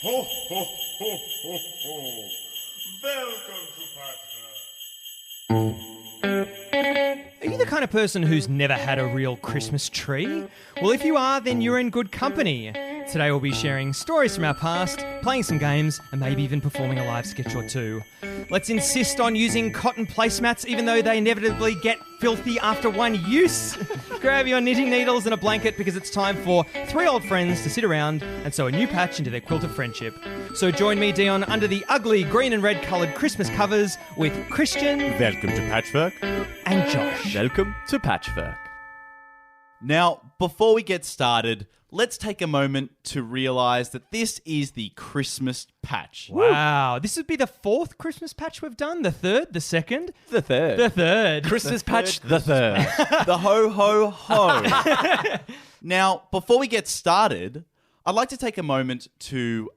Ho, ho, ho, ho, ho. Welcome to Patchwork. Are you the kind of person who's never had a real Christmas tree? Well, if you are, then you're in good company. Today we'll be sharing stories from our past, playing some games, and maybe even performing a live sketch or two. Let's insist on using cotton placemats even though they inevitably get filthy after one use. Grab your knitting needles and a blanket because it's time for three old friends to sit around and sew a new patch into their quilt of friendship. So join me, Dion, under the ugly green and red coloured Christmas covers with Christian. Welcome to Patchwork. And Josh. Welcome to Patchwork. Now, before we get started, let's take a moment to realise that this is the Christmas patch. Wow, this would be the fourth Christmas patch we've done? The third? The second? The third. The third. Christmas patch, the third. The ho, ho, ho. Now, before we get started, I'd like to take a moment to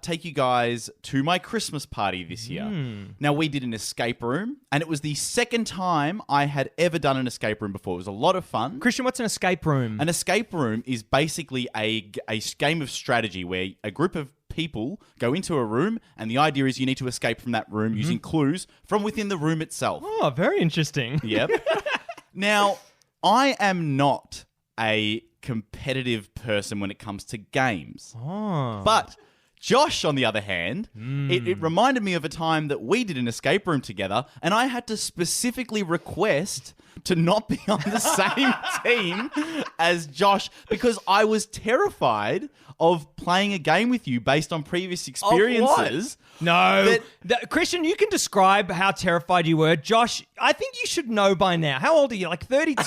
take you guys to my Christmas party this year. Now, we did an escape room, and it was the second time I had ever done an escape room before. It was a lot of fun. Christian, what's an escape room? An escape room is basically a game of strategy where a group of people go into a room, and the idea is you need to escape from that room using clues from within the room itself. Oh, very interesting. Yep. Now, I am not a competitive person when it comes to games. Oh. But Josh, on the other hand, it reminded me of a time that we did an escape room together, and I had to specifically request to not be on the same team as Josh because I was terrified of playing a game with you based on previous experiences. No. Christian, you can describe how terrified you were. Josh, I think you should know by now. How old are you? Like 32?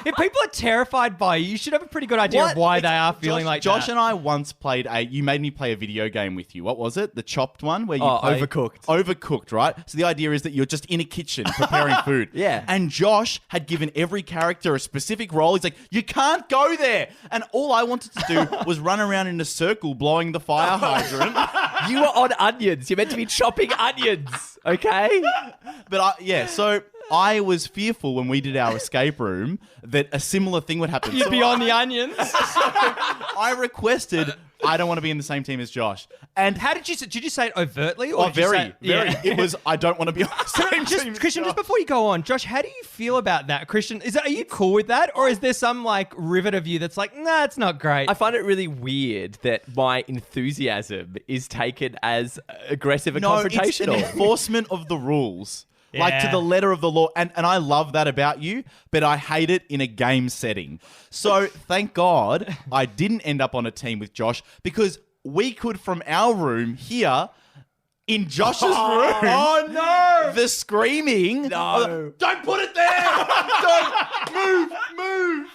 If people are terrified by you should have a pretty good idea of why they are feeling like Josh that. and I once played you made me play a video game with you. What was it? The chopped one? Where you Overcooked. Overcooked, right? So the idea is that you're just in a kitchen preparing food. Yeah. And Josh had given every character a specific role. He's like, you can't go there. And all I wanted to do was run around in a circle blowing the fire hydrant. You were on onions. You're meant to be chopping onions, okay? But so I was fearful when we did our escape room that a similar thing would happen. You'd be on the onions. I requested, I don't want to be in the same team as Josh. And How did you say it overtly? Or did you very. say- Yeah. It was, I don't want to be on the same team as Christian, Josh. just before you go on, Josh, how do you feel about that? Christian, are you cool with that? Or is there some like rivet of you that's like, nah, it's not great? I find it really weird that my enthusiasm is taken as aggressive and confrontational. It's an enforcement of the rules. Like to Yeah. the letter of the law. And I love that about you, but I hate it in a game setting. So thank God I didn't end up on a team with Josh because we could, from our room here, in Josh's room. Oh, no. The screaming. No. Don't put it there. Don't move.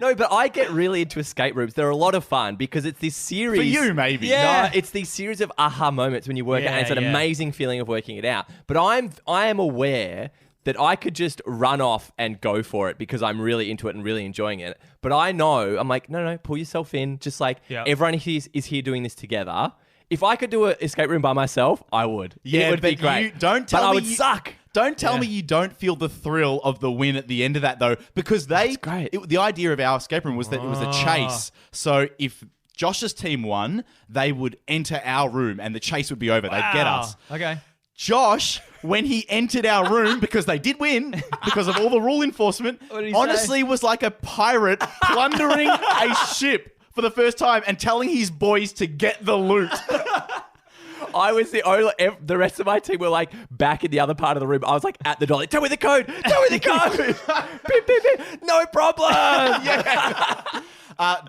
No, but I get really into escape rooms. They're a lot of fun because it's this series. For you, maybe. Yeah. No, it's these series of aha moments when you work out, and it's an Yeah. amazing feeling of working it out. But I am aware that I could just run off and go for it because I'm really into it and really enjoying it. But I know, I'm like, no, pull yourself in. Just like everyone is here doing this together. If I could do an escape room by myself, I would. Yeah, it would be but great. you don't tell but I me would you- suck. Don't tell me you don't feel the thrill of the win at the end of that, though, because That's great. the idea of our escape room was that it was a chase. So if Josh's team won, they would enter our room and the chase would be over. They'd get us. Okay. Josh, when he entered our room, because they did win, because of all the rule enforcement, What did he honestly was like a pirate plundering a ship for the first time and telling his boys to get the loot. I was the only. The rest of my team were like back in the other part of the room. I was like at the door. Like, tell me the code. Tell me the code. Beep, beep, beep. No problem.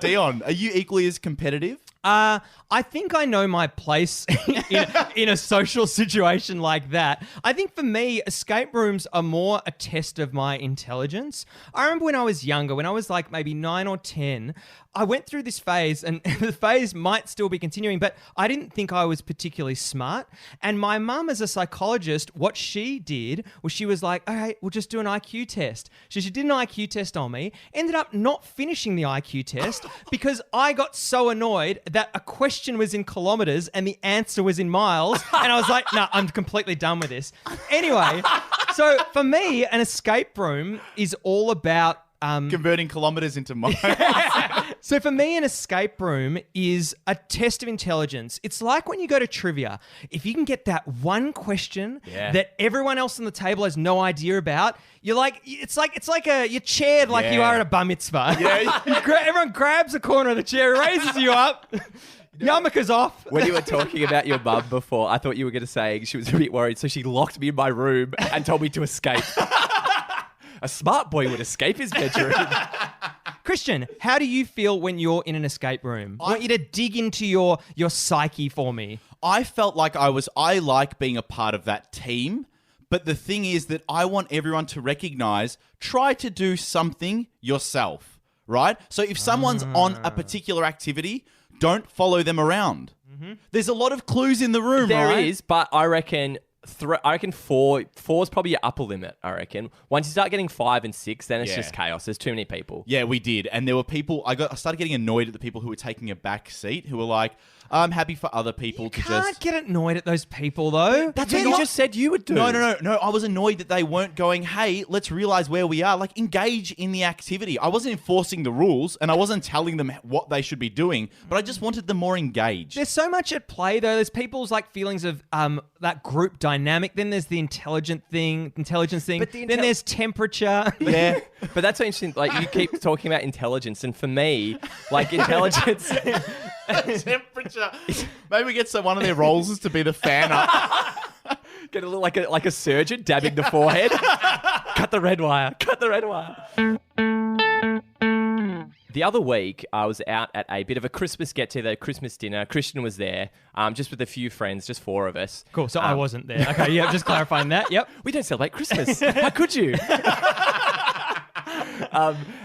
Dion, are you equally as competitive? I think I know my place in a social situation like that. I think for me, escape rooms are more a test of my intelligence. I remember when I was younger, when I was like maybe 9 or 10, I went through this phase, and the phase might still be continuing, but I didn't think I was particularly smart. And my mum, as a psychologist, what she did was she was like, okay, we'll just do an IQ test. So she did an IQ test on me, ended up not finishing the IQ test because I got so annoyed that a question was in kilometers and the answer was in miles. And I was like, no, I'm completely done with this. Anyway, so for me, an escape room is all about Converting kilometers into miles. So for me, an escape room is a test of intelligence. It's like when you go to trivia. If you can get that one question that everyone else on the table has no idea about, you're like, you're chaired like you are at a bar mitzvah. Yeah. Everyone grabs a corner of the chair, raises you up. Yarmulke's off. When you were talking about your mum before, I thought you were going to say she was a bit worried, so she locked me in my room and told me to escape. A smart boy would escape his bedroom. Christian, how do you feel when you're in an escape room? I want you to dig into your psyche for me. I felt like I like being a part of that team, but the thing is that I want everyone to recognize, try to do something yourself, right? So if someone's on a particular activity, don't follow them around. Mm-hmm. There's a lot of clues in the room, There right? is, but I reckon four is probably your upper limit, I reckon. Once you start getting 5 and 6, then it's just chaos. There's too many people. Yeah, we did. And there were people, I started getting annoyed at the people who were taking a back seat, who were like, I'm happy for other people to Can't just... get annoyed at those people, though. That's what you just said you would do. No. I was annoyed that they weren't going, hey, let's realize where we are. Like, engage in the activity. I wasn't enforcing the rules, and I wasn't telling them what they should be doing, but I just wanted them more engaged. There's so much at play, though. There's people's like feelings of that group dynamic. Then there's the intelligence thing. But Then there's temperature. Yeah. But that's so interesting. Like, you keep talking about intelligence, and for me, like, intelligence... Temperature. Maybe we get one of their roles is to be the fan up. Get a little like a surgeon dabbing the forehead. Cut the red wire. Cut the red wire. The other week, I was out at a bit of a Christmas get-together, Christmas dinner. Christian was there, just with a few friends, just 4 of us. Cool. So I wasn't there. Okay. Yeah. Just clarifying that. Yep. We don't celebrate Christmas. How could you?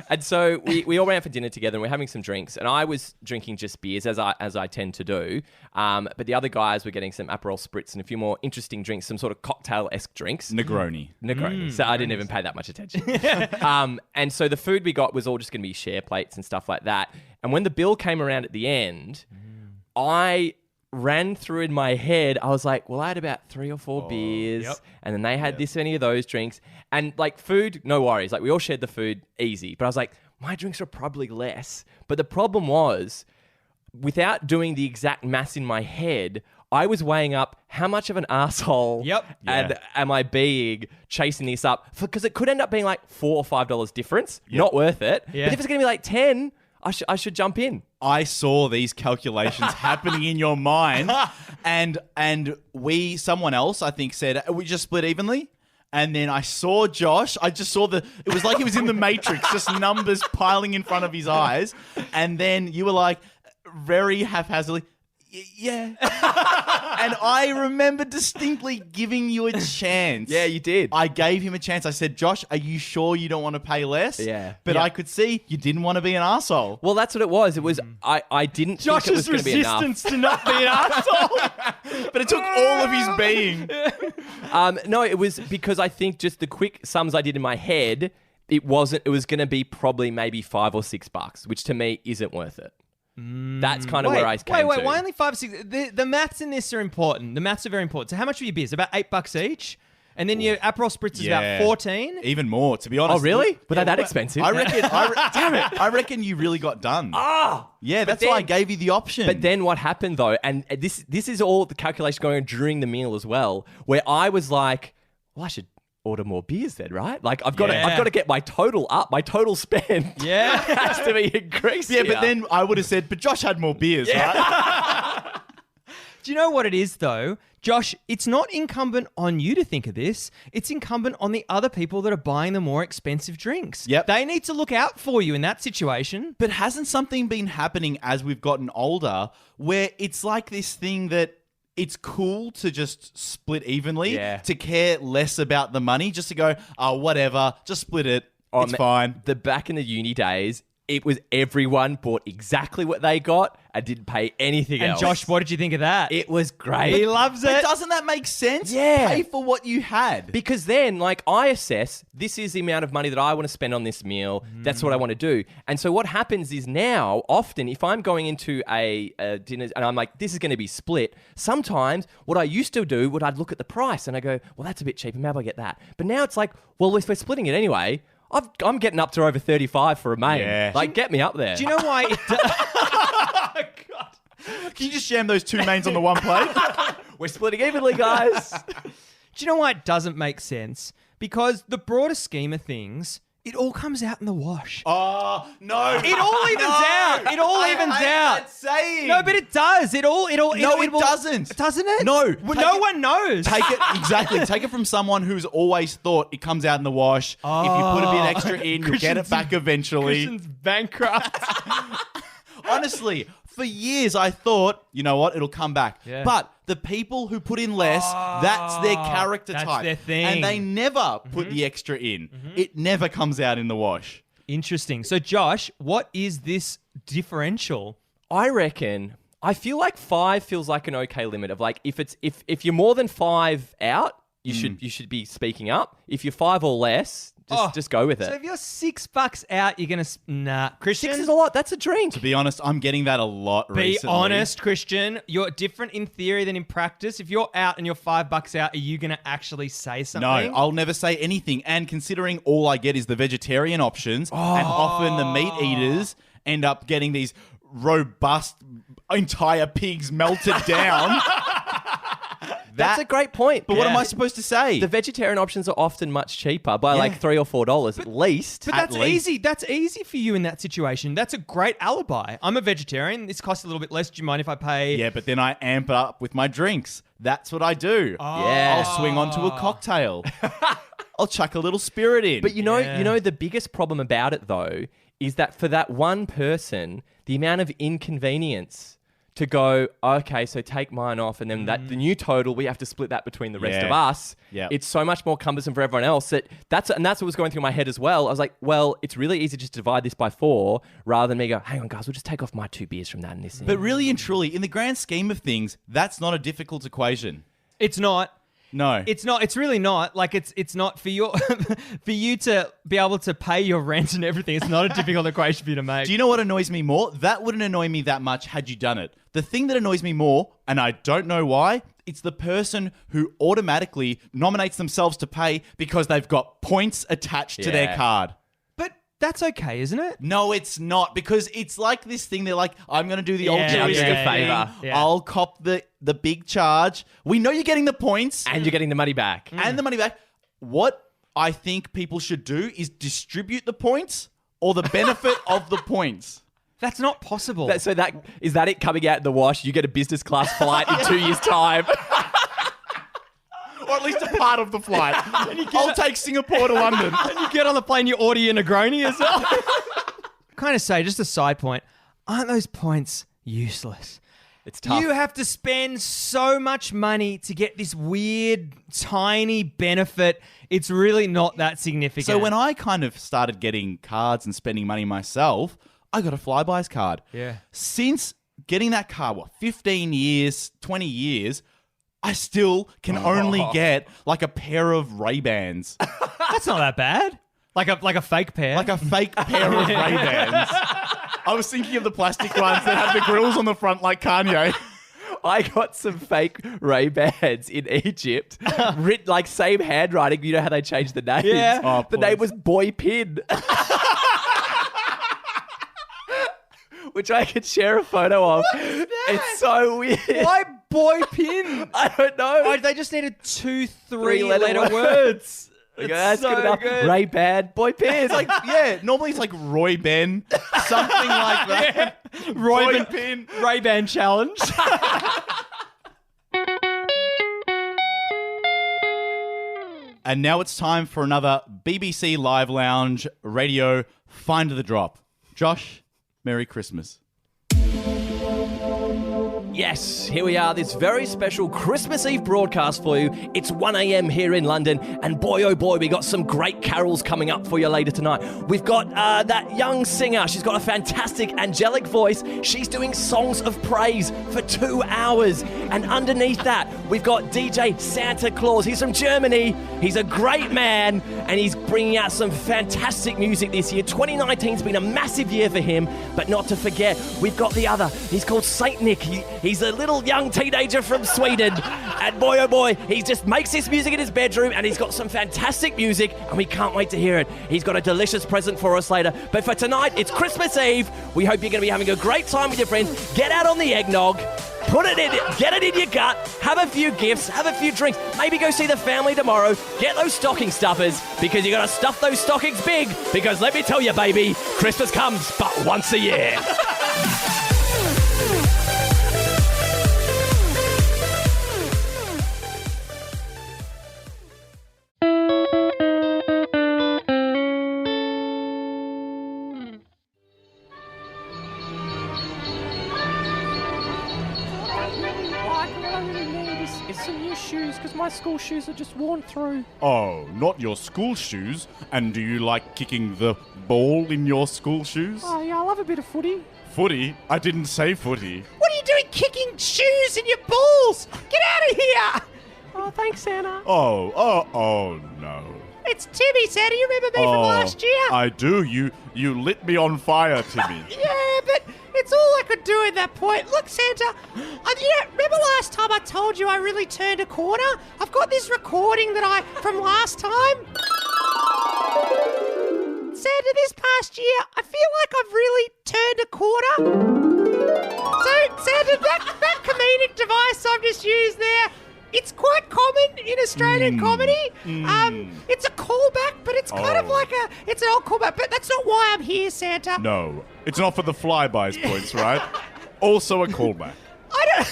And so we all ran for dinner together and we're having some drinks. And I was drinking just beers, as I tend to do. But the other guys were getting some Aperol Spritz and a few more interesting drinks, some sort of cocktail-esque drinks. Negroni. So I didn't even pay that much attention. And so the food we got was all just going to be share plates and stuff like that. And when the bill came around at the end, I ran through in my head, I was like, well, I had about 3 or 4 beers, and then they had this many of those drinks. And like food, no worries. Like we all shared the food easy. But I was like, my drinks are probably less. But the problem was, without doing the exact maths in my head, I was weighing up how much of an asshole and am I being chasing this up. Because it could end up being like $4 or $5 difference. Not worth it. Yeah. But if it's going to be like 10, I should jump in. I saw these calculations happening in your mind, and someone else, I think, said, we just split evenly. And then I saw Josh. I just saw it was like he was in the Matrix, just numbers piling in front of his eyes. And then you were like, very haphazardly, yeah. And I remember distinctly giving you a chance. Yeah, you did. I gave him a chance. I said, Josh, are you sure you don't want to pay less? Yeah. But I could see you didn't want to be an arsehole. Well, that's what it was. It was I didn't think it was Josh's going to be enough. resistance to not be an asshole. But it took all of his being. No, it was because I think just the quick sums I did in my head, it was going to be probably maybe $5 or $6, which to me isn't worth it. That's kind of where I came to. Why only 5 or 6? The maths in this are important. The maths are very important. So how much were your beers? About $8 each? And then your Aperol Spritz is about 14? Even more, to be honest. Oh, really? Were they that expensive? I reckon. Damn it! I reckon you really got done. Yeah, that's then- why I gave you the option. But then what happened though, and this is all the calculation going on during the meal as well, where I was like, well, I should order more beers then, right? Like I've got to get my total up, my total spend. Yeah. has to be increased. yeah, but then I would have said, but Josh had more beers, right? Do you know what it is, though? Josh, it's not incumbent on you to think of this. It's incumbent on the other people that are buying the more expensive drinks. Yep. They need to look out for you in that situation. But hasn't something been happening as we've gotten older where it's like this thing that it's cool to just split evenly, to care less about the money, just to go, oh, whatever, just split it. It's fine. The back in the uni days, it was everyone bought exactly what they got and didn't pay anything else. And Josh, what did you think of that? It was great. He loves But it. doesn't that make sense? Yeah. Pay for what you had. Because then, like, I assess this is the amount of money that I want to spend on this meal. That's what I want to do. And so what happens is now, often, if I'm going into a dinner and I'm like, this is going to be split, sometimes what I used to do, I'd look at the price and I go, well, that's a bit cheaper. Maybe I'll get that. But now it's like, well, if we're splitting it anyway, I'm getting up to over 35 for a main. Yeah. Like, get me up there. Do you know why? Can you just jam those two mains on the one plate? We're splitting evenly, guys. Do you know why it doesn't make sense? Because the broader scheme of things, it all comes out in the wash. Oh, no. It all evens out. It all evens out. That saying. No, but it does. It doesn't. Doesn't it? No. Well, no one knows. Take it from someone who's always thought it comes out in the wash. If you put a bit extra in, you'll get it back eventually. Christian's bankrupt. Honestly, for years I thought, you know what, it'll come back. Yeah. But the people who put in less, that's their character that's type. their thing. And they never put the extra in. It never comes out in the wash. Interesting. So, Josh, what is this differential? I reckon. I feel like 5 feels like an okay limit of like if you're more than 5 out, you should be speaking up. If you're 5 or less, just go with it. So if you're $6 out, you're gonna nah. Christian, 6 is a lot. That's a drink. To be honest, I'm getting that a lot recently. Be honest, Christian. You're different in theory than in practice. If you're out and you're $5 out, are you gonna actually say something? No, I'll never say anything. And considering all I get is the vegetarian options, and often the meat eaters end up getting these robust entire pigs melted down. That's a great point. But what am I supposed to say? The vegetarian options are often much cheaper by like $3 or $4 at least. But that's easy. That's easy for you in that situation. That's a great alibi. I'm a vegetarian. This costs a little bit less. Do you mind if I pay? Yeah, but then I amp it up with my drinks. That's what I do. Yeah. I'll swing onto a cocktail. I'll chuck a little spirit in. But you know the biggest problem about it though is that for that one person, the amount of inconvenience to go, okay, so take mine off, and then the new total, we have to split that between the rest of us. Yeah. It's so much more cumbersome for everyone else. That's what was going through my head as well. I was like, well, it's really easy just to divide this by 4 rather than me go, hang on, guys, we'll just take off my 2 beers from that and this. But really and truly, in the grand scheme of things, that's not a difficult equation. It's not. No. It's not. It's really not. Like it's not for your for you to be able to pay your rent and everything. It's not a difficult equation for you to make. Do you know what annoys me more? That wouldn't annoy me that much had you done it. The thing that annoys me more, and I don't know why, it's the person who automatically nominates themselves to pay because they've got points attached to their card. But that's okay, isn't it? No, it's not, because it's like this thing. They're like, I'm going to do the altruistic favor. thing. I'll cop the big charge. We know you're getting the points. And you're getting the money back. And the money back. What I think people should do is distribute the points or the benefit of the points. That's not possible. Is that it coming out in the wash? You get a business class flight in 2 years' time. Or at least a part of the flight. I'll take Singapore to London. And you get on the plane, you order your Negroni as well. Kind of say, just a side point, aren't those points useless? It's tough. You have to spend so much money to get this weird, tiny benefit. It's really not that significant. So when I kind of started getting cards and spending money myself, I got a Flybuys card. Yeah. Since getting that card, 15 years, 20 years, I still can only get like a pair of Ray-Bans. That's not that bad. Like a fake pair. Like a fake pair of Ray-Bans. I was thinking of the plastic ones that have the grills on the front like Kanye. I got some fake Ray-Bans in Egypt. Written like same handwriting. You know how they changed the name? Yeah. Oh, the name was Boy Pin. Which I can share a photo of. It's so weird. Why Boy Pin? I don't know. Oh, they just needed 2 3-letter three-letter words. It's That's so good enough. good. Ray-Ban, Boy Pin. It's like, normally it's like Roy Ben, something like that. Boy Pin. Ray-Ban challenge. And now it's time for another BBC Live Lounge Radio Find the Drop. Josh, Merry Christmas. Yes, here we are, this very special Christmas Eve broadcast for you. It's 1 a.m. here in London, and boy, oh boy, we got some great carols coming up for you later tonight. We've got that young singer. She's got a fantastic angelic voice. She's doing songs of praise for 2 hours. And underneath that, we've got DJ Santa Claus. He's from Germany. He's a great man, and he's bringing out some fantastic music this year. 2019's been a massive year for him, but not to forget, we've got the other. He's called Saint Nick. He's a little young teenager from Sweden. And boy, oh boy, he just makes this music in his bedroom, and he's got some fantastic music, and we can't wait to hear it. He's got a delicious present for us later. But for tonight, it's Christmas Eve. We hope you're going to be having a great time with your friends. Get out on the eggnog. Put it in, get it in your gut, have a few gifts, have a few drinks, maybe go see the family tomorrow, get those stocking stuffers, because you got to stuff those stockings big, because let me tell you, baby, Christmas comes but once a year. My school shoes are just worn through. Oh, not your school shoes? And do you like kicking the ball in your school shoes? Oh, yeah, I love a bit of footy. Footy? I didn't say footy. What are you doing kicking shoes in your balls? Get out of here! Oh, thanks, Santa. Oh, no. It's Timmy, Santa. You remember me from last year? I do. You lit me on fire, Timmy. Yeah, but it's all I could do at that point. Look, Santa, remember last time I told you I really turned a corner? I've got this recording from last time. Santa, this past year, I feel like I've really turned a corner. So, Santa, that comedic device I've just used there, it's quite common in Australian comedy. It's a callback, but it's kind of like it's an old callback, but that's not why I'm here, Santa. No, it's not for the flybys points, right? Also a callback. I don't...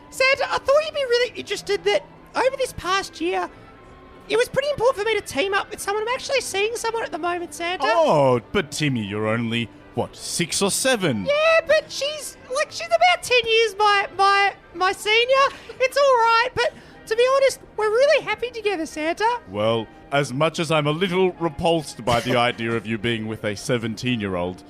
Santa, I thought you'd be really interested that over this past year, it was pretty important for me to team up with someone. I'm actually seeing someone at the moment, Santa. Oh, but Timmy, you're only, 6 or 7? Yeah, but she's about 10 years my senior. It's all right, but to be honest, we're really happy together, Santa. Well, as much as I'm a little repulsed by the idea of you being with a 17-year-old,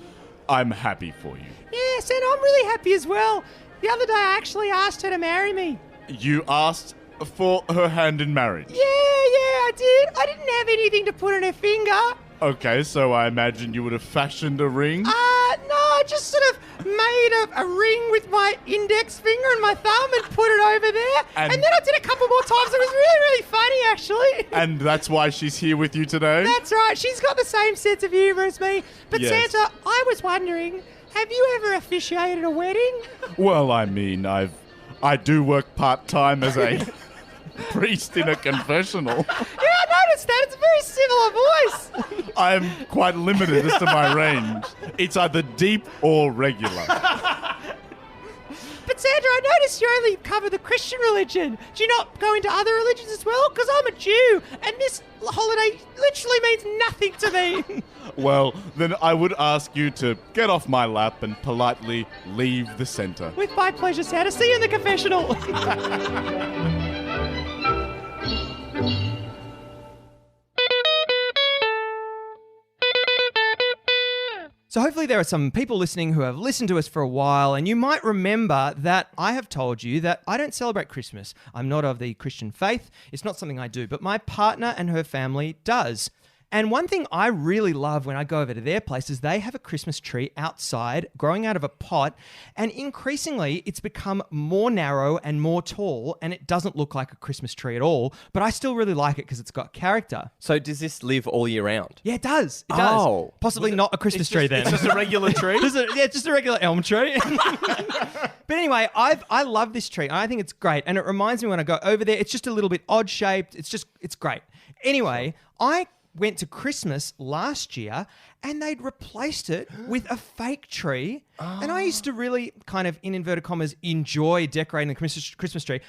I'm happy for you. Yeah, Santa, I'm really happy as well. The other day, I actually asked her to marry me. You asked for her hand in marriage? Yeah, I did. I didn't have anything to put on her finger. Okay, so I imagine you would have fashioned a ring? No, I just sort of made a ring with my index finger and my thumb and put it over there. And then I did a couple more times. It was really, really funny, actually. And that's why she's here with you today? That's right. She's got the same sense of humour as me. But Yes. Santa, I was wondering, have you ever officiated a wedding? Well, I mean, I do work part-time as a priest in a confessional. Yeah, I noticed that. It's a very similar voice. I'm quite limited as to my range. It's either deep or regular. But Sandra, I noticed you only cover the Christian religion. Do you not go into other religions as well? Because I'm a Jew, and this holiday literally means nothing to me. Well, then I would ask you to get off my lap and politely leave the center. With my pleasure, Santa. See you in the confessional. So hopefully there are some people listening who have listened to us for a while, and you might remember that I have told you that I don't celebrate Christmas. I'm not of the Christian faith. It's not something I do, but my partner and her family does. And one thing I really love when I go over to their place is they have a Christmas tree outside growing out of a pot, and increasingly it's become more narrow and more tall, and it doesn't look like a Christmas tree at all, but I still really like it because it's got character. So does this live all year round? Yeah, it does. It does. Oh. Possibly not a Christmas tree then. It's just a regular tree? Just a regular elm tree. But anyway, I love this tree. I think it's great. And it reminds me when I go over there, it's just a little bit odd shaped. It's great. Anyway, I went to Christmas last year and they'd replaced it with a fake tree. And I used to really kind of, in inverted commas, enjoy decorating the Christmas tree.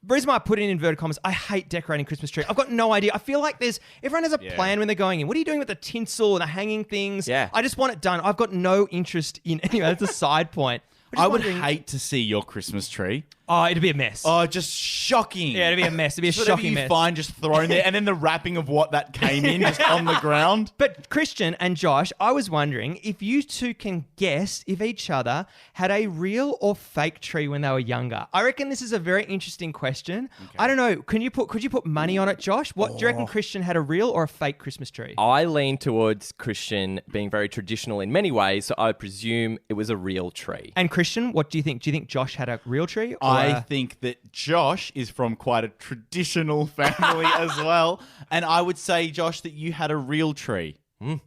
The reason why I put it in inverted commas, I hate decorating Christmas tree. I've got no idea. I feel like everyone has a plan when they're going in. What are you doing with the tinsel and the hanging things? Yeah. I just want it done. I've got no interest in, anyway, that's a side point. I would hate to see your Christmas tree. Oh, it'd be a mess. Oh, just shocking. Yeah, it'd be a mess. It'd be a Just whatever shocking you mess. find just thrown there, and then the wrapping of what that came in just on the ground. But Christian and Josh, I was wondering if you two can guess if each other had a real or fake tree when they were younger. I reckon this is a very interesting question. Okay. I don't know. Could you put money on it, Josh? What do you reckon Christian had a real or a fake Christmas tree? I lean towards Christian being very traditional in many ways, so I presume it was a real tree. And Christian, what do you think? Do you think Josh had a real tree? I think that Josh is from quite a traditional family as well. And I would say, Josh, that you had a real tree. What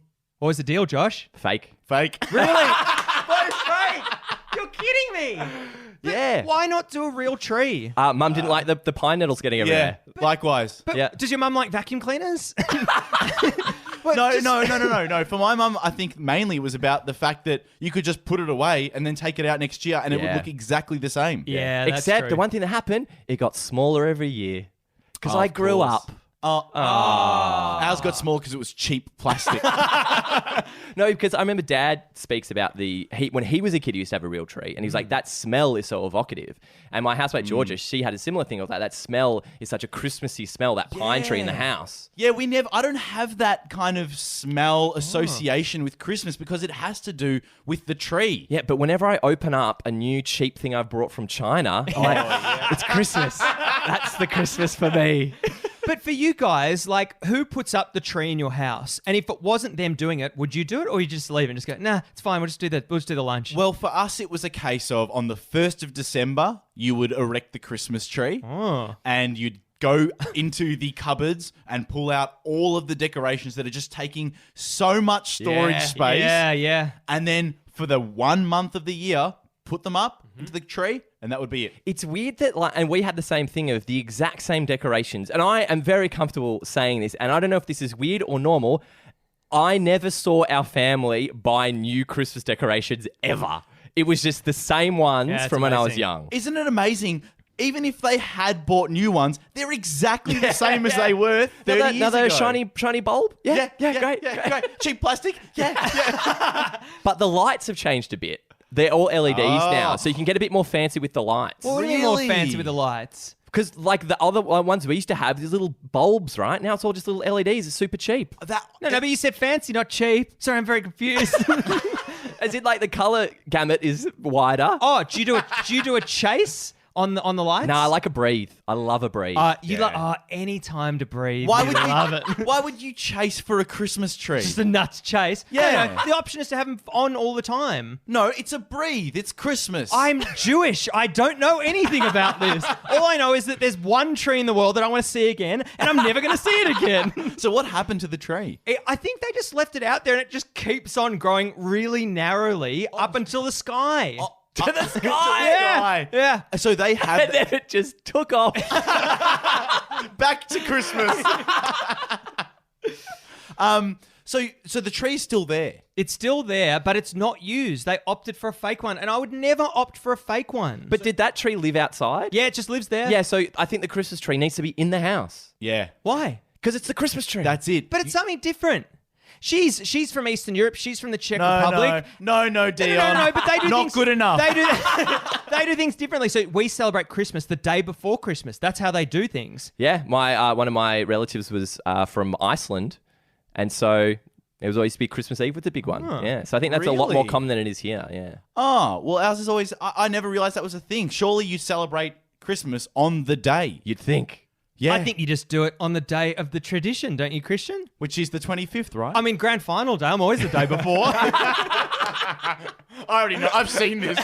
was the deal, Josh? Fake. Fake. Really? Both fake? You're kidding me. Yeah. Why not do a real tree? Mum didn't like the pine needles getting everywhere. Yeah, likewise. But Yeah. does your mum like vacuum cleaners? No. For my mum, I think mainly it was about the fact that you could just put it away and then take it out next year and it would Yeah. look exactly the same. Yeah, that's Except true. the one thing that happened, it got smaller every year. Because I Of grew course. up. Ours got small because it was cheap plastic. No, because I remember Dad speaks about when he was a kid, he used to have a real tree. And he's like, that smell is so evocative. And my housemate, Georgia, she had a similar thing of that smell is such a Christmassy smell, that pine tree in the house. Yeah, I don't have that kind of smell association with Christmas because it has to do with the tree. Yeah, but whenever I open up a new cheap thing I've brought from China, I'm like, it's Christmas. That's the Christmas for me. But for you guys, like, who puts up the tree in your house? And if it wasn't them doing it, would you do it, or you just leave and just go, nah, it's fine. We'll just do the lunch. Well, for us, it was a case of on the 1st of December, you would erect the Christmas tree and you'd go into the cupboards and pull out all of the decorations that are just taking so much storage space. Yeah. And then for the 1 month of the year, put them up into the tree, and that would be it. It's weird that, and we had the same thing of the exact same decorations. And I am very comfortable saying this, and I don't know if this is weird or normal. I never saw our family buy new Christmas decorations ever. It was just the same ones from when I was amazing. young. Isn't it amazing? Even if they had bought new ones, they're exactly the same as they were 30 years Another ago. shiny bulb? Yeah, great. Cheap plastic? Yeah. But the lights have changed a bit. They're all LEDs now, so you can get a bit more fancy with the lights. What do you mean more Really? fancy with the lights? Because like the other ones we used to have, these little bulbs, right? Now it's all just little LEDs. It's super cheap. No, but you said fancy, not cheap. Sorry, I'm very confused. As in like the color gamut is wider. Oh, do you do a chase on the lights? No, I like a breathe. I love a breathe. Like any time to breathe. Why you would you love it? Why would you chase for a Christmas tree? Just a nuts chase. Yeah. No, the option is to have them on all the time. No, it's a breathe. It's Christmas. I'm Jewish. I don't know anything about this. All I know is that there's one tree in the world that I want to see again, and I'm never going to see it again. So what happened to the tree? I think they just left it out there, and it just keeps on growing really narrowly up until the sky. To the sky. Yeah. So they and had then it just took off. back to Christmas. So the tree's still there. It's still there, but it's not used. They opted for a fake one, and I would never opt for a fake one. But did that tree live outside? yeah, it just lives there. Yeah, so I think the Christmas tree needs to be in the house. Yeah. Why? Because it's the Christmas tree. That's it. But it's something different. She's from Eastern Europe. She's from the Czech no, Republic. no, Dion. No, but they do Not things, good enough. They do things differently. So we celebrate Christmas the day before Christmas. That's how they do things. Yeah, my one of my relatives was from Iceland, and so it was always to be Christmas Eve with the big one. Yeah, so I think that's a lot more Really? common than it is here. Yeah. Oh, well, ours is always. I never realized that was a thing. Surely you celebrate Christmas on the day. You'd think. Yeah. I think you just do it on the day of the tradition, don't you, Christian? Which is the 25th, right? I mean, grand final day. I'm always the day before. I already know. I've seen this.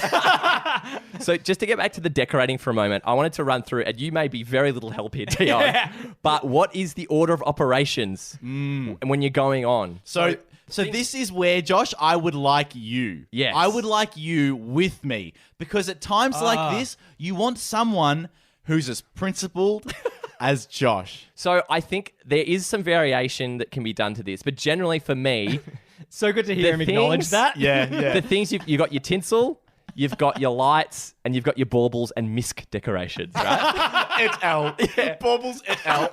So just to get back to the decorating for a moment, I wanted to run through, and you may be very little help here, Dion, but what is the order of operations when you're going on? So this is where, Josh, I would like you. Yes. I would like you with me. Because at times like this, you want someone who's as principled as Josh. So I think there is some variation that can be done to this, but generally for me, So good to hear him acknowledge things- that. Yeah. the things you've got your tinsel, you've got your lights, and you've got your baubles and misc decorations, right? Et al. Baubles et al.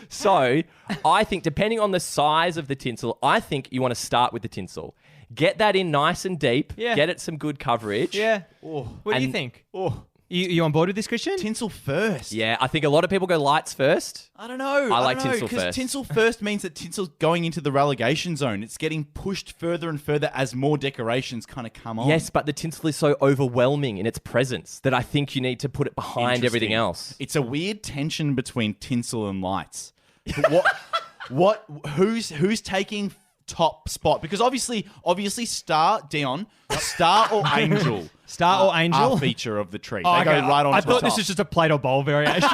So I think depending on the size of the tinsel, I think you want to start with the tinsel. Get that in nice and deep. Yeah. Get it some good coverage. Yeah. What do you And- think? You on board with this, Christian? Tinsel first. Yeah, I think a lot of people go lights first. I don't know. I like don't know, tinsel 'cause first. Tinsel first means that tinsel's going into the relegation zone. It's getting pushed further and further as more decorations kind of come on. Yes, but the tinsel is so overwhelming in its presence that I think you need to put it behind everything else. It's a weird tension between tinsel and lights. Who's taking top spot? Because obviously, Dion, star or angel. Star or angel? Are feature of the tree. Oh, They go okay. right on I top. thought this was just a plate or bowl variation.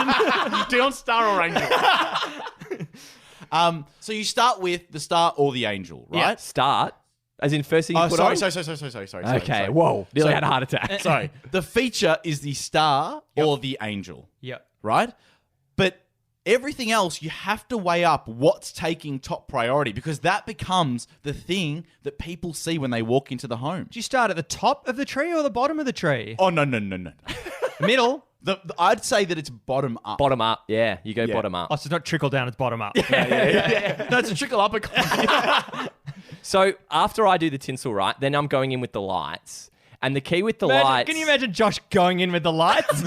Dion, star or angel. So you start with the star or the angel, right? Yeah. Start, as in first thing you put on? Sorry. Okay, whoa. Nearly So- had a heart attack. Sorry. The feature is the star or the angel, Yep. right? But everything else, you have to weigh up what's taking top priority because that becomes the thing that people see when they walk into the home. Do you start at the top of the tree or the bottom of the tree? Oh, no. Middle? I'd say that it's bottom up. Bottom up. Yeah, you go Yeah. bottom up. Oh, so it's not trickle down, it's bottom up. No, it's a trickle up. So after I do the tinsel, right, then I'm going in with the lights. And the key with the lights... Can you imagine Josh going in with the lights?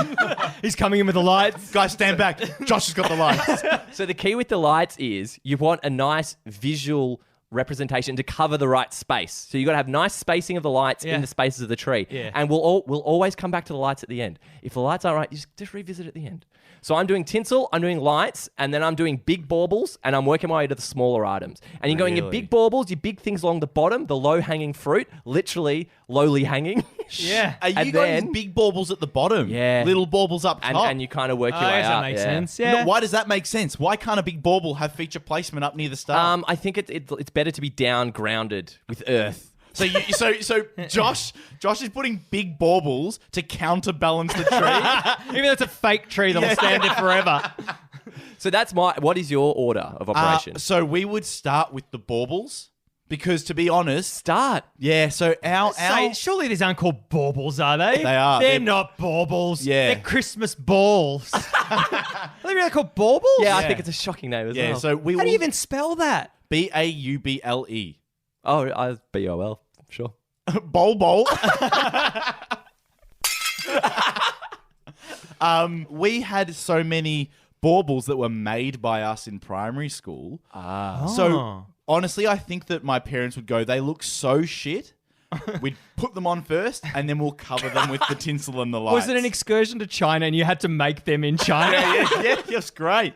He's coming in with the lights. Guys, stand back. Josh has got the lights. So the key with the lights is you want a nice visual representation to cover the right space. So you got to have nice spacing of the lights in the spaces of the tree. Yeah. And we'll always come back to the lights at the end. If the lights aren't right, you just revisit at the end. So I'm doing tinsel, I'm doing lights, and then I'm doing big baubles, and I'm working my way to the smaller items. And you're going your big baubles, your big things along the bottom, the low-hanging fruit, literally lowly hanging. Yeah. Are you And going then- with big baubles at the bottom? Yeah. Little baubles up top? And you kind of work your I way guess up. that makes yeah. sense. No, Yeah. why does that make sense? Why can't a big bauble have feature placement up near the star? I think it's better to be down grounded with earth. So Josh is putting big baubles to counterbalance the tree. Even though it's a fake tree that will stand there forever. So that's what is your order of operation? So we would start with the baubles because, to be honest, Start. yeah. So our Surely these aren't called baubles, are they? They are. They're They're- not baubles. Yeah. They're Christmas balls. Are they really called baubles? Yeah, I think it's a shocking name as yeah. well. So we How will do you even spell that? BAUBLE Oh, BOL, sure. bowl. We had so many baubles that were made by us in primary school. So honestly, I think that my parents would go, they look so shit. We'd put them on first, and then we'll cover them with the tinsel and the lights. Was it an excursion to China and you had to make them in China? yeah, yes, great.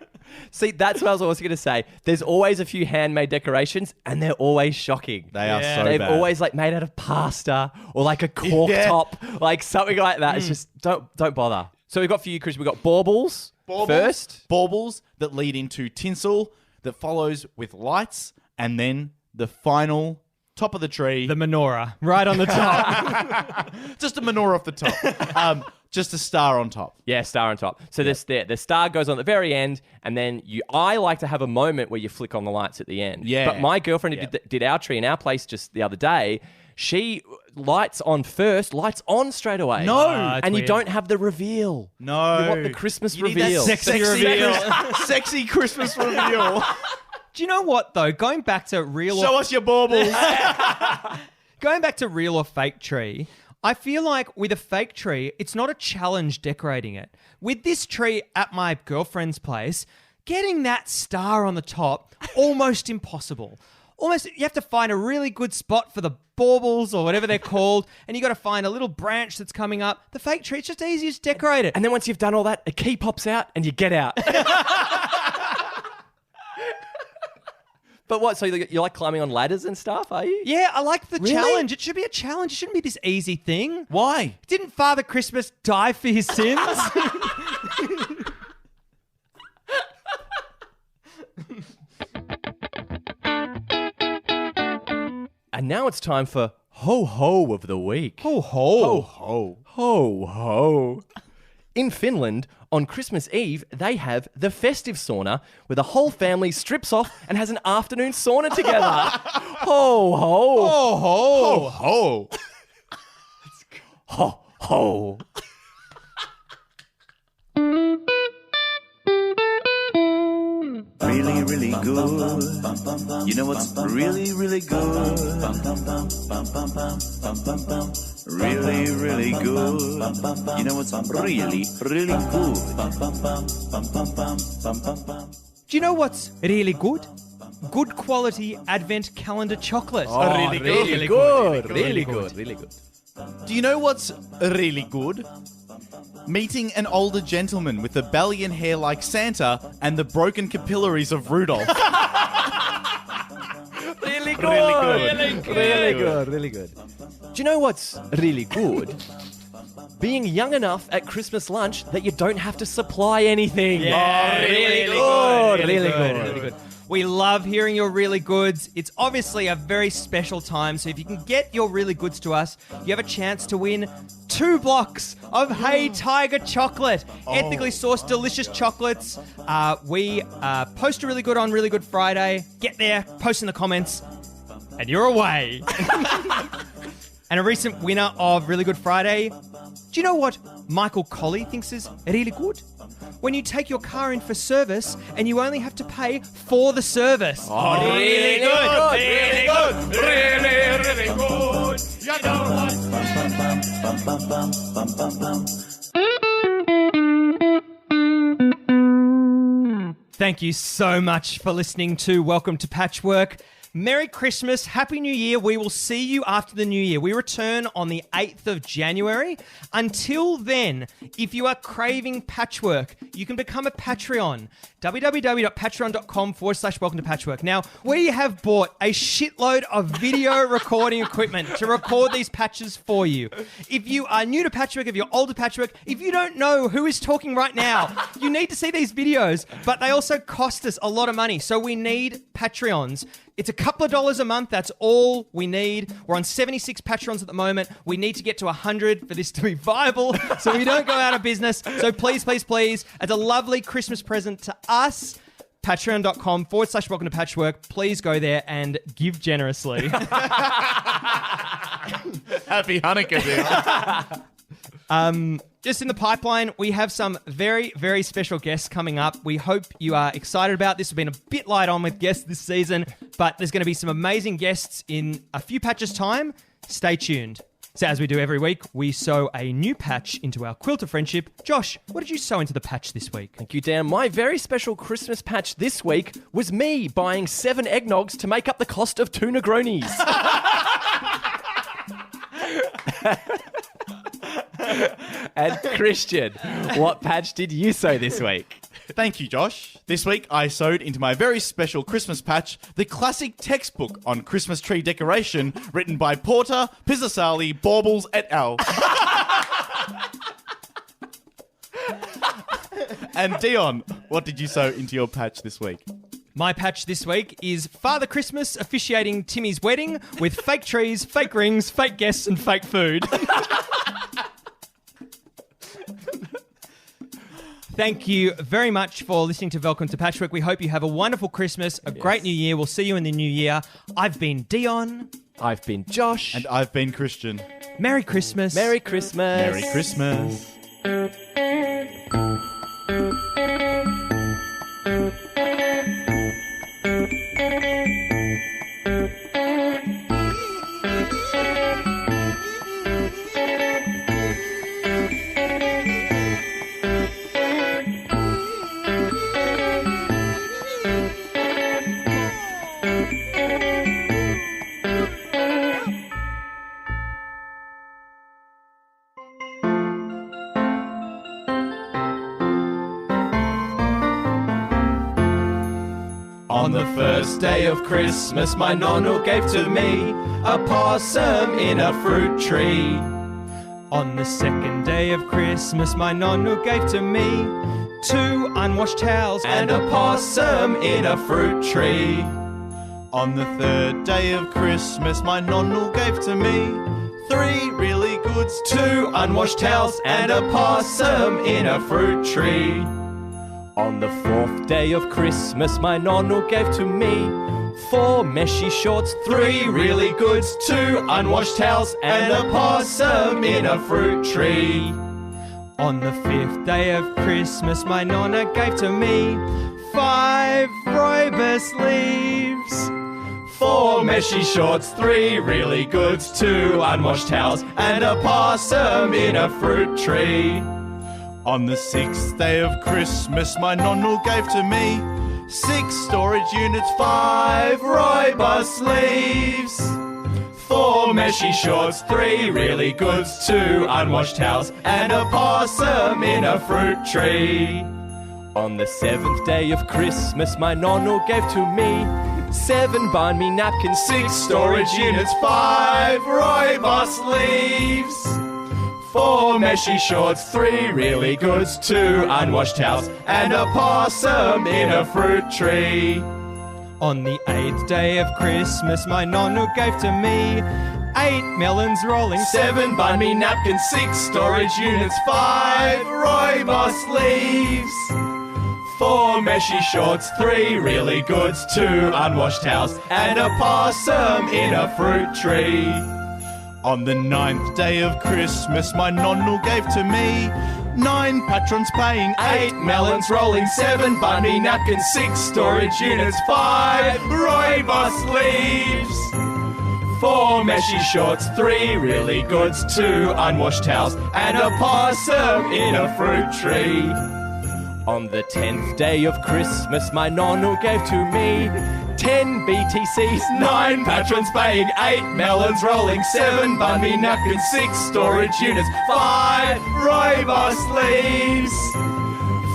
See, that's what I was also going to say. There's always a few handmade decorations, and they're always shocking. They are Yeah. so They've bad. always like made out of pasta or like a cork Yeah. top, like something like that. It's just don't bother. So we've got for you, Chris. We've got baubles first. Baubles that lead into tinsel that follows with lights, and then the final top of the tree. The menorah, right on the top. Just a menorah off the top. Just a star on top. Yeah, star on top. So the star goes on at the very end, and then I like to have a moment where you flick on the lights at the end. Yeah. But my girlfriend who did our tree in our place just the other day, she lights on first, lights on straight away. No. That's and you weird. don't have the reveal. No. You want the Christmas You need that reveal. Sexy reveal. Sexy Christmas reveal. Do you know what, though? Going back to real Show us your baubles. Going back to real or fake tree, I feel like with a fake tree, it's not a challenge decorating it. With this tree at my girlfriend's place, getting that star on the top, almost impossible. Almost, you have to find a really good spot for the baubles or whatever they're called, and you got to find a little branch that's coming up. The fake tree, it's just easy to decorate it. And then once you've done all that, a key pops out and you get out. But what? So you like climbing on ladders and stuff, are you? Yeah, I like the Really? challenge. It should be a challenge. It shouldn't be this easy thing. Why? Didn't Father Christmas die for his sins? And now it's time for Ho Ho of the Week. Ho ho. Ho. Ho ho. In Finland, on Christmas Eve, they have the festive sauna where the whole family strips off and has an afternoon sauna together. Ho ho. Ho ho. Ho. Ho ho. really, really good? You know what's really, really good? Really, really good. You know what's really, really good? Do you know what's really good? Good quality advent calendar chocolate. Really good. Really good. Do you know what's really good? Meeting an older gentleman with a belly and hair like Santa and the broken capillaries of Rudolph. Really good. Really good. Do you know what's really good? Being young enough at Christmas lunch that you don't have to supply anything. Yeah, really good. We love hearing your really goods. It's obviously a very special time, so if you can get your really goods to us, you have a chance to win 2 blocks of Hey Tiger chocolate. Ethically sourced, delicious chocolates. We post a really good on Really Good Friday. Get there, post in the comments, and you're away. And a recent winner of Really Good Friday. Do you know what Michael Colley thinks is really good? When you take your car in for service and you only have to pay for the service. Really good. Really good. Really good. You know what? Thank you so much for listening to Welcome to Patchwork. Merry Christmas, Happy New Year. We will see you after the New Year. We return on the 8th of January. Until then, if you are craving Patchwork, you can become a Patreon. www.patreon.com/welcome to Patchwork. Now, we have bought a shitload of video recording equipment to record these patches for you. If you are new to Patchwork, if you're old to Patchwork, if you don't know who is talking right now, you need to see these videos, but they also cost us a lot of money. So we need Patreons. It's a couple of dollars a month. That's all we need. We're on 76 Patreons at the moment. We need to get to 100 for this to be viable so we don't go out of business. So please, please, please, as a lovely Christmas present to us, patreon.com/welcome to Patchwork. Please go there and give generously. Happy Hanukkah, dude. Just in the pipeline, we have some very, very special guests coming up. We hope you are excited about this. We've been a bit light on with guests this season, but there's going to be some amazing guests in a few patches' time. Stay tuned. So as we do every week, we sew a new patch into our quilt of friendship. Josh, what did you sew into the patch this week? Thank you, Dan. My very special Christmas patch this week was me buying 7 eggnogs to make up the cost of 2 Negronis. And Christian, what patch did you sew this week? Thank you, Josh. This week, I sewed into my very special Christmas patch the classic textbook on Christmas tree decoration written by Porter, Pizzasali, Baubles et al. And Dion, what did you sew into your patch this week? My patch this week is Father Christmas officiating Timmy's wedding with fake trees, fake rings, fake guests, and fake food. Thank you very much for listening to Welcome to Patchwork. We hope you have a wonderful Christmas, a great new year. We'll see you in the new year. I've been Dion. I've been Josh. And I've been Christian. Merry Christmas. Merry Christmas. Merry Christmas. On the first day of Christmas, my nonno gave to me a possum in a fruit tree. On the second day of Christmas, my nonno gave to me 2 unwashed towels And a possum in a fruit tree. On the third day of Christmas, my nonno gave to me 3 really goods, 2 unwashed towels and a possum in a fruit tree. On the 4th day of Christmas, my nonno gave to me 4 meshy shorts, 3 really goods, 2 unwashed towels and a possum in a fruit tree. On the 5th day of Christmas, my nonna gave to me 5 rooibos leaves. 4 meshy shorts, 3 really goods, 2 unwashed towels, and a possum in a fruit tree. On the 6th day of Christmas, my nonno gave to me 6 storage units, 5 rooibos leaves. 4 meshy shorts, 3 really goods, 2 unwashed towels, and a possum in a fruit tree. On the 7th day of Christmas, my nonno gave to me 7 banh mi napkins, 6 storage units, 5 rooibos leaves. 4 meshy shorts, 3 really goods, 2 unwashed towels, and a possum in a fruit tree. On the 8th day of Christmas, my nonno gave to me 8 melons rolling, 7 banh mi napkins, 6 storage units, 5 rooibos leaves. 4 meshy shorts, 3 really goods, 2 unwashed towels, and a possum in a fruit tree. On the 9th day of Christmas, my nonno gave to me 9 patrons paying, 8 melons rolling, 7 banh mi napkins, 6 storage units, 5 rooibos leaves. 4 meshy shorts, 3 really goods, 2 unwashed towels, and a possum in a fruit tree. On the 10th day of Christmas, my nonno gave to me 10 BTCs, 9 patrons paying, 8 melons rolling, 7 banh mi napkins, 6 storage units, 5 rooibos leaves.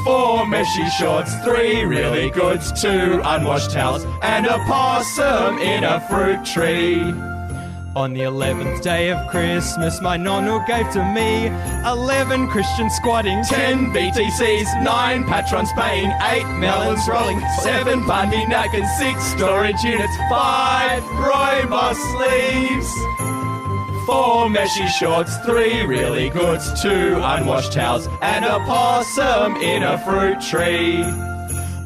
4 meshy shorts, 3 really goods, 2 unwashed towels, and a possum in a fruit tree. On the 11th day of Christmas, my nonno gave to me 11 Christian squatting, 10 BTCs, 9 patrons paying, 8 melons rolling, 7 banh mi napkins, 6 storage units, 5 rooibos leaves. 4 meshy shorts, 3 really goods, 2 unwashed towels, and a possum in a fruit tree.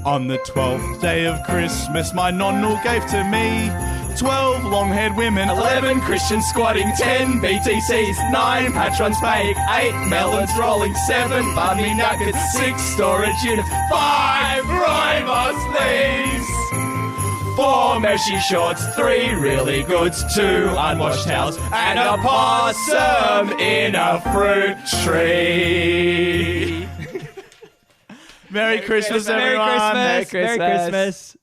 On the 12th day of Christmas, my nonno gave to me 12 long-haired women, 11 Christian squatting, 10 BTCs, 9 patrons paying, 8 melons rolling, 7 banh mi napkins, 6 storage units, 5 rooibos leaves. 4 meshy shorts, 3 really goods, 2 unwashed towels, and a possum in a fruit tree. Merry Christmas, Merry everyone. Christmas. Merry Christmas.